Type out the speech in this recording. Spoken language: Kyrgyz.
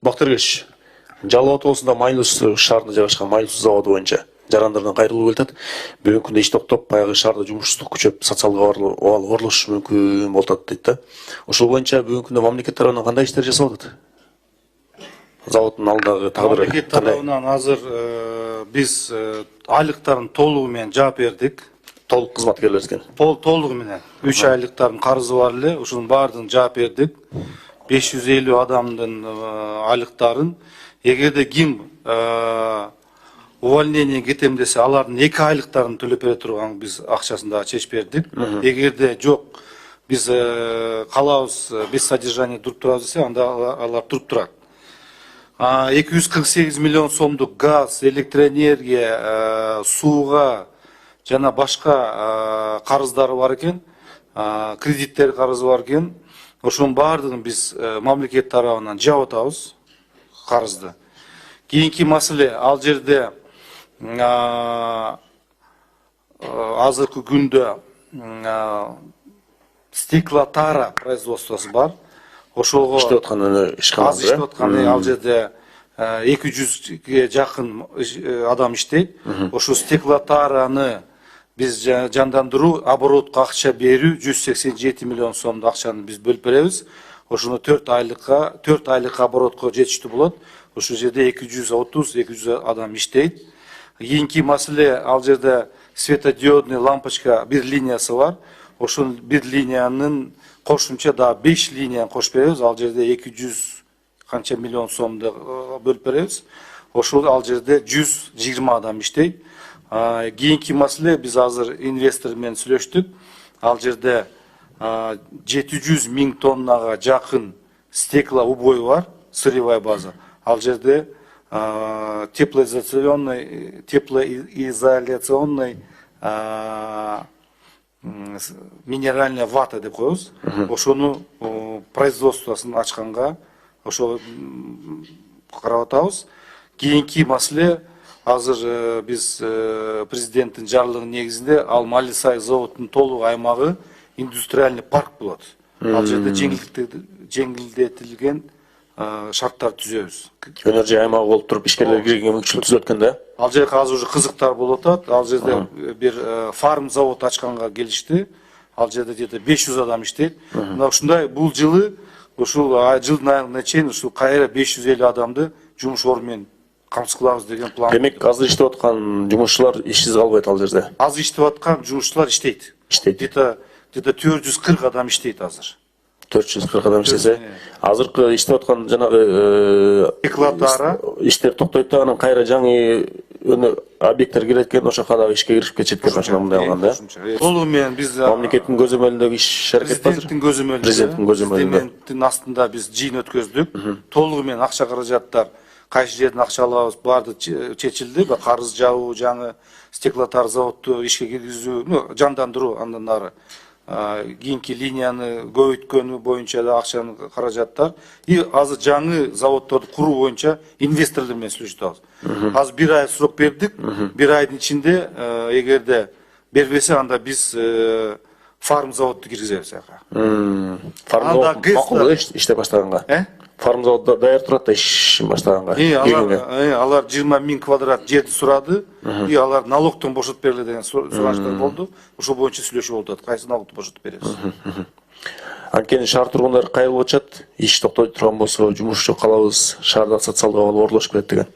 Бактыргыч, Жалал Ата облусунда Майлус шаарында жайгашкан Майлус заводу боюнча жарандардан кайрылуу келатат. Бүгүнкү күндө иш токтоп, баягы шаарда жумушсуздук күчөп, социалдык абал оролуш мүмкүн болуп атат дейт да. Ошол боюнча бүгүнкү күндө мамлекет тарабынан кандай иштер жасалып атат? Заводдун алдындагы тагдыры мамлекет тарабынан азыр биз айлыктарын толугу менен жаап бердик. Толук кызматкерлер экен. Толугу менен 3 айлыктардын карызы бар эле, ушунун баардыгын жаап бердик. 550 адамдын айлыктарын эгерде ким увольнение кетем десе, алардын 2 айлыктарын төлөп бере турган биз акчасын да чечип бердик. Эгерде жок, биз калабыз, биз содержание туруп турабыз десе, анда алар туруп турат. 248 миллион сомдук газ, электроэнергия, сууга жана башка карыздары бар экен, кредиттер карызы бар экен. Ошонун баардыгын биз мамлекет тарабынан жаап атабыз карызды. Кийинки маселе, ал жерде азыркы күндө стеклотара производствосу бар. Ошого иштеп аткан иштеп аткан, ал жерде 200ге жакын адам иштейт. Ошо стеклотараны биз жандандыруу, оборотко акча берүү 187 миллион сомдук акчаны биз бөлүп беребиз. Ошону 4 айлык оборотко жетиштүү болот. Ошол жерде 230-200 адам иштейт. Кийинки маселе, ал жерде светодиодный лампочка бир линиясы бар. Ошол бир линиянын кошумча да 5 линияны кошуп беребиз. Ал жерде 200 канча миллион сомду бөлүп беребиз. Ошол ал жерде 120 адам иштейт. Кийинки маселе, биз азыр инвестор менен сүйлөштүк. Ал жерде 700 миң тоннага жакын стеклоубой бар, сырьевая база. Ал жерде теплоизоляционный минеральная вата деп коебуз. Ошону производствосын ачканга ошо карап атабыз. Кийинки маселе, азыр биз президенттин жарлыгынын негизинде ал Малисай заводунун толук аймагы индустриальный парк болот. Ал жерде жеңилдетилген шарттар түзөбүз. Энергия аймагы болуп туруп, ишкерлер кирген мүмкүнчүлүк түзүлөт экен да. Ал жерде азыр уже кызыктар болуп атат. Ал жерде бир фарм завод ачканга келишти. Ал жерде где-то 500 адам иштейт. Мына ушундай бул жылы, ушул жылдын айына чейин ушул кайра 550 адамды жумуш орду менен камсыз кылабыз деген план. Демек, азыр иштеп аткан жумушчулар ишсиз калбайт ал жерде. Азыр иштеп аткан жумушчулар иштейт. Где-то 440 адам иштейт азыр. 440 адам иштесе, азыркы иштеп аткан жанагы стеклотара иштер токтойт да, анан кайра жаңы объекттер кирет экен, ошока дагы ишке кирип кетет экен, ошондой мындай кылганда. Толугу менен биз мамлекеттин көзөмөлүндөгү иш аракет бар. Президенттин көзөмөлүндө астында биз жыйын өткөздүк. Толугу менен акча каражаттар, кайсы жерден акча алабыз, баардыгы чечилди. Карыз жабуу, жаңы стеклотар заводду ишке киргизүү, жандандыруу, андан нары кийинки линияны көбөйткөнү боюнча да акчанын каражаттар. И азыр жаңы заводдорду куруу боюнча инвесторлор менен сүйлөшүп атабыз. Азыр 1 ай срок бердик. 1 айдын ичинде эгерде бербесе, анда биз фарм заводду киргизебиз ага. Фарм завод макул иштеп баштаганга. Фарм заводдо даяр турат да иш баштаганга. Алар 20 миң квадрат жерди сурады. И алар налогтон бошотуп бериле деген сураныштар болду. Ошол боюнча сүйлөшүү болуп атат. Кайсы налогду бошотуп беребиз. Анткени шаар тургундары кайрылып атышат. Иш токтой турган болсо, жумуш жок калабыз, шаарда социалдык абал оролошуп кетет деген.